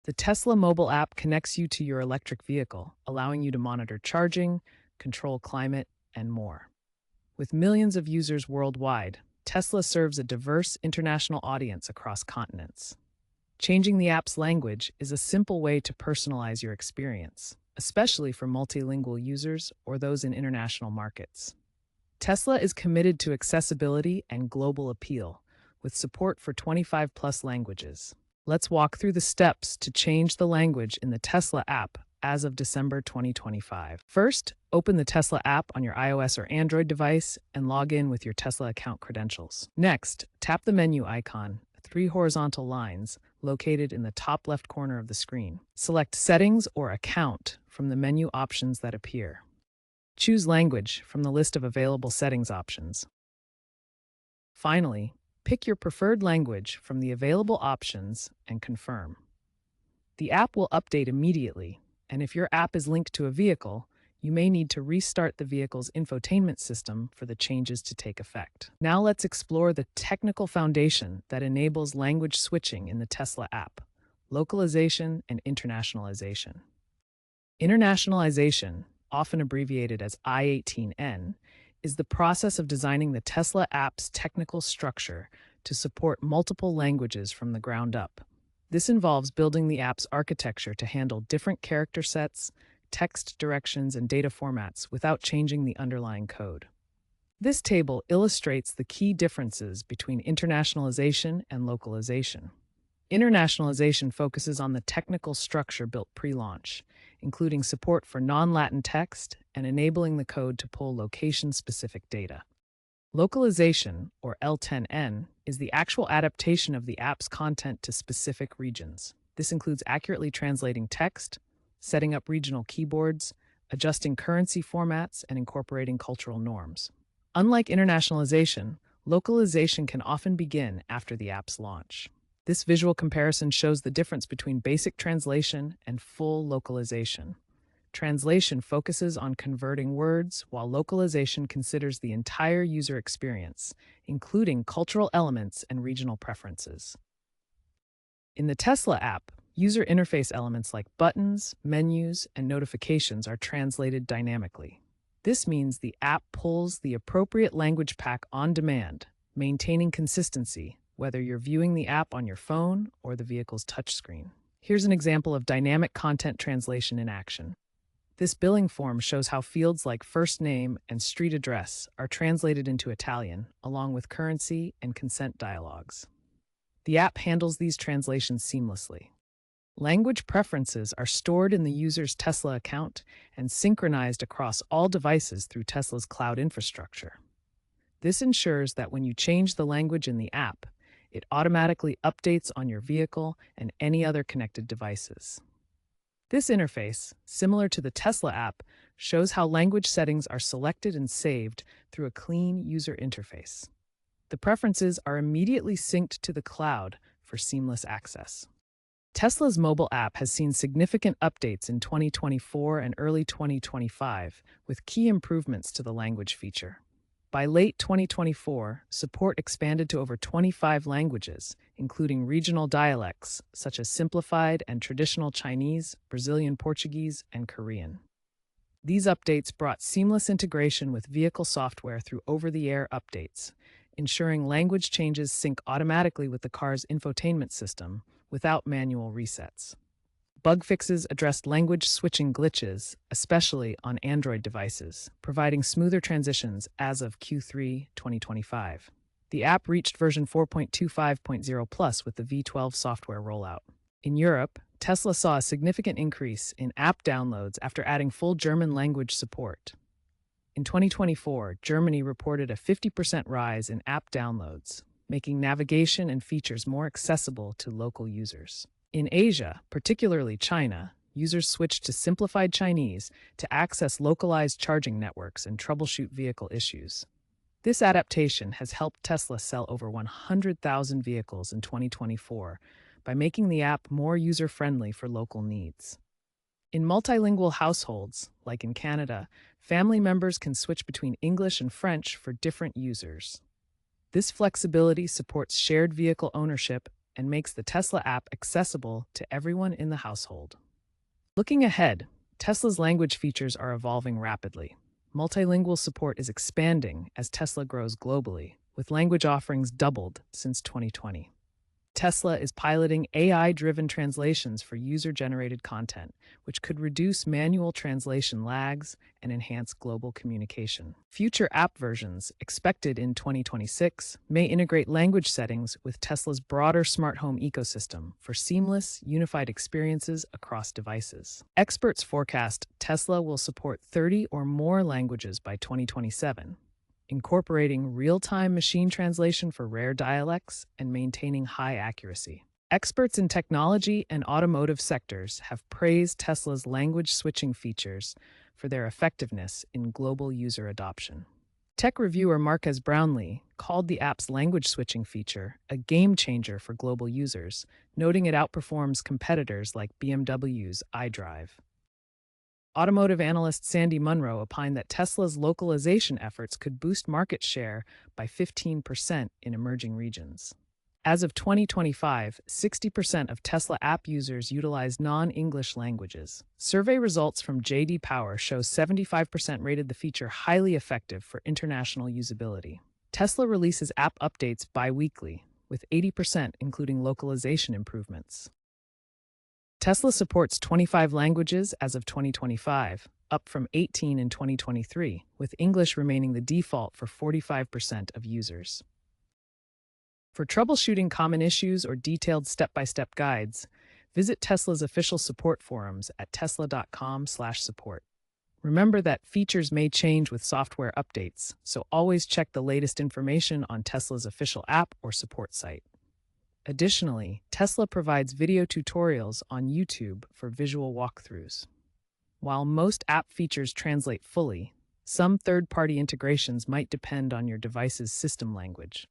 The Tesla mobile app connects you to your electric vehicle, allowing you to monitor charging, control climate, and more. With millions of users worldwide, Tesla serves a diverse international audience across continents. Changing the app's language is a simple way to personalize your experience, especially for multilingual users or those in international markets. Tesla is committed to accessibility and global appeal, with support for 25 plus languages. Let's walk through the steps to change the language in the Tesla app as of December 2025. First, open the Tesla app on your iOS or Android device and log in with your Tesla account credentials. Next, tap the menu icon, three horizontal lines located in the top left corner of the screen. Select Settings or Account from the menu options that appear. Choose Language from the list of available settings options. Finally, pick your preferred language from the available options and confirm. The app will update immediately, and if your app is linked to a vehicle, you may need to restart the vehicle's infotainment system for the changes to take effect. Now let's explore the technical foundation that enables language switching in the Tesla app: localization and internationalization. Internationalization, often abbreviated as I-18N, is the process of designing the Tesla app's technical structure to support multiple languages from the ground up. This involves building the app's architecture to handle different character sets, text directions, and data formats without changing the underlying code. This table illustrates the key differences between internationalization and localization. Internationalization focuses on the technical structure built pre-launch, including support for non-Latin text and enabling the code to pull location-specific data. Localization, or L10N, is the actual adaptation of the app's content to specific regions. This includes accurately translating text, setting up regional keyboards, adjusting currency formats, and incorporating cultural norms. Unlike internationalization, localization can often begin after the app's launch. This visual comparison shows the difference between basic translation and full localization. Translation focuses on converting words, while localization considers the entire user experience, including cultural elements and regional preferences. In the Tesla app, user interface elements like buttons, menus, and notifications are translated dynamically. This means the app pulls the appropriate language pack on demand, maintaining consistency whether you're viewing the app on your phone or the vehicle's touchscreen. Here's an example of dynamic content translation in action. This billing form shows how fields like first name and street address are translated into Italian, along with currency and consent dialogues. The app handles these translations seamlessly. Language preferences are stored in the user's Tesla account and synchronized across all devices through Tesla's cloud infrastructure. This ensures that when you change the language in the app, it automatically updates on your vehicle and any other connected devices. This interface, similar to the Tesla app, shows how language settings are selected and saved through a clean user interface. The preferences are immediately synced to the cloud for seamless access. Tesla's mobile app has seen significant updates in 2024 and early 2025, with key improvements to the language feature. By late 2024, support expanded to over 25 languages, including regional dialects such as simplified and traditional Chinese, Brazilian Portuguese, and Korean. These updates brought seamless integration with vehicle software through over-the-air updates, ensuring language changes sync automatically with the car's infotainment system without manual resets. Bug fixes addressed language switching glitches, especially on Android devices, providing smoother transitions as of Q3 2025. The app reached version 4.25.0 plus with the V12 software rollout. In Europe, Tesla saw a significant increase in app downloads after adding full German language support. In 2024, Germany reported a 50% rise in app downloads, making navigation and features more accessible to local users. In Asia, particularly China, users switched to simplified Chinese to access localized charging networks and troubleshoot vehicle issues. This adaptation has helped Tesla sell over 100,000 vehicles in 2024 by making the app more user-friendly for local needs. In multilingual households, like in Canada, family members can switch between English and French for different users. This flexibility supports shared vehicle ownership and makes the Tesla app accessible to everyone in the household. Looking ahead, Tesla's language features are evolving rapidly. Multilingual support is expanding as Tesla grows globally, with language offerings doubled since 2020. Tesla is piloting AI-driven translations for user-generated content, which could reduce manual translation lags and enhance global communication. Future app versions, expected in 2026, may integrate language settings with Tesla's broader smart home ecosystem for seamless, unified experiences across devices. Experts forecast Tesla will support 30 or more languages by 2027, incorporating real-time machine translation for rare dialects and maintaining high accuracy. Experts in technology and automotive sectors have praised Tesla's language switching features for their effectiveness in global user adoption. Tech reviewer Marques Brownlee called the app's language switching feature a game changer for global users, noting it outperforms competitors like BMW's iDrive. Automotive analyst Sandy Munro opined that Tesla's localization efforts could boost market share by 15% in emerging regions. As of 2025, 60% of Tesla app users utilize non-English languages. Survey results from J.D. Power show 75% rated the feature highly effective for international usability. Tesla releases app updates bi-weekly, with 80% including localization improvements. Tesla supports 25 languages as of 2025, up from 18 in 2023, with English remaining the default for 45% of users. For troubleshooting common issues or detailed step-by-step guides, visit Tesla's official support forums at tesla.com/support. Remember that features may change with software updates, so always check the latest information on Tesla's official app or support site. Additionally, Tesla provides video tutorials on YouTube for visual walkthroughs. While most app features translate fully, some third-party integrations might depend on your device's system language.